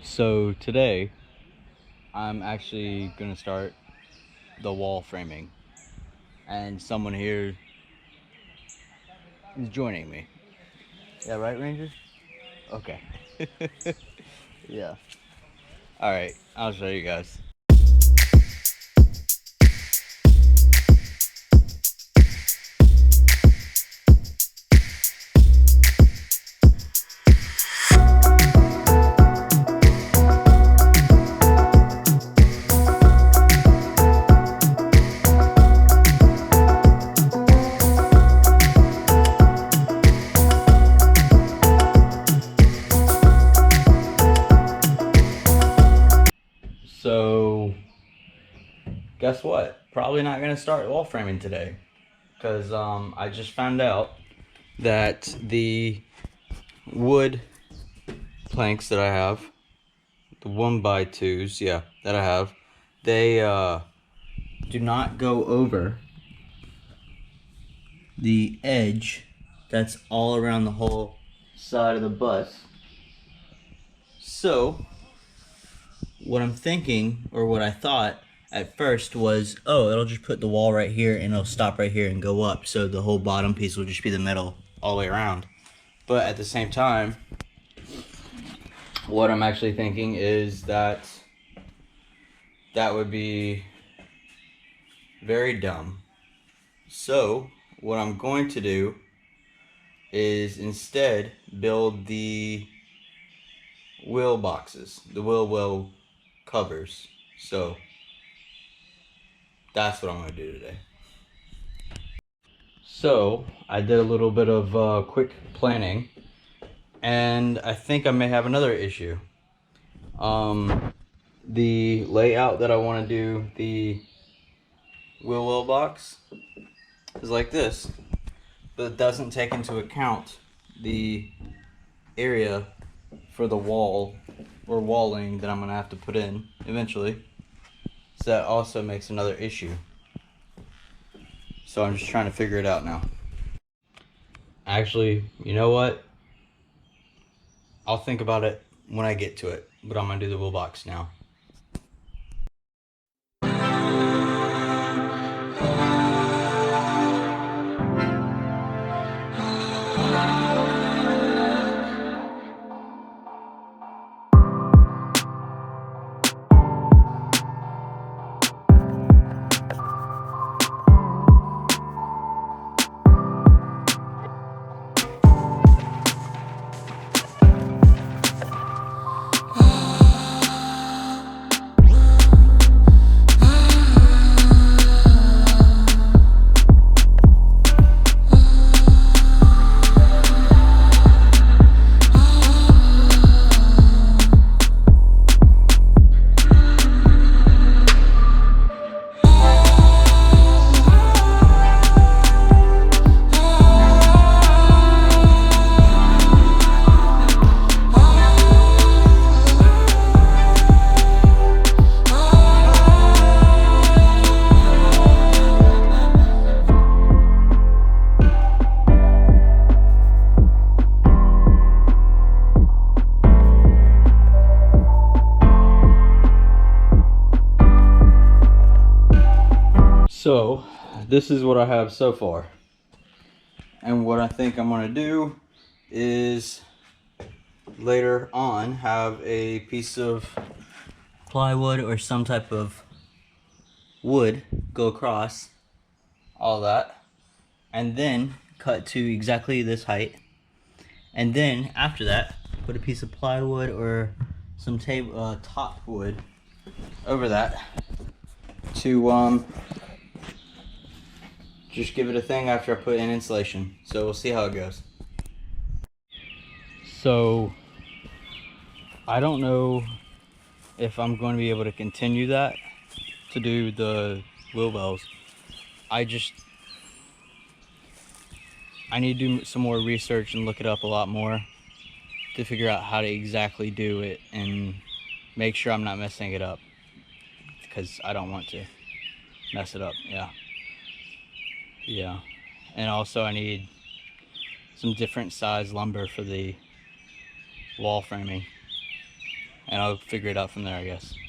So today I'm actually gonna start the wall framing, and someone here is joining me. Yeah, right, Ranger? Okay. Yeah. All right, I'll show you guys. So, guess what? Probably not gonna start wall framing today, because I just found out that the wood planks that I have, the 1x2s, yeah, that I have, they do not go over the edge that's all around the whole side of the bus. So what I'm thinking, or what I thought at first, was, oh, it'll just put the wall right here and it'll stop right here and go up, so the whole bottom piece will just be the metal all the way around. But at the same time, what I'm actually thinking is that that would be very dumb. So what I'm going to do is instead build the wheel boxes, the wheel well covers. So that's what I'm going to do today. So I did a little bit of quick planning, and I think I may have another issue. The layout that I want to do the wheel well box is like this, but it doesn't take into account the area for the wall or walling that I'm gonna have to put in eventually. So that also makes another issue. So I'm just trying to figure it out now. Actually, you know what? I'll think about it when I get to it, but I'm gonna do the wheel box now. So this is what I have so far, and what I think I'm gonna do is later on have a piece of plywood or some type of wood go across all that, and then cut to exactly this height, and then after that put a piece of plywood or some top wood over that to just give it a thing after I put in insulation. So we'll see how it goes. So I don't know if I'm going to be able to continue that to do the wheel wells. I need to do some more research and look it up a lot more to figure out how to exactly do it and make sure I'm not messing it up, because I don't want to mess it up. Yeah. And also I need some different size lumber for the wall framing. and I'll figure it out from there, I guess.